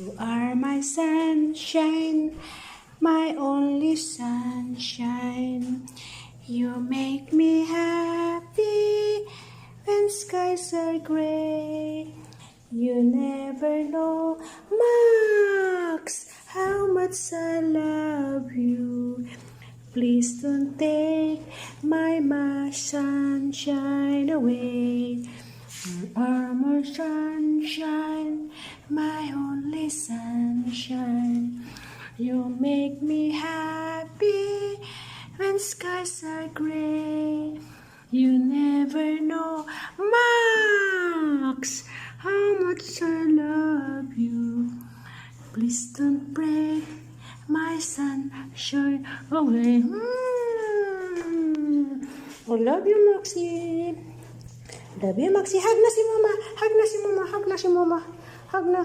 You are my sunshine, my only sunshine. You make me happy when skies are gray. You never know, Max, how much I love you. Please don't take my sunshine away. You are my sunshine, my only sunshine. You make me happy when skies are gray. You never know, Max, how much I love you. Please don't break my sunshine away. I love you, Maxie. Love you, Maxie. Hug na si Mama. Hug na si Mama. Hug na si Mama. Hug na.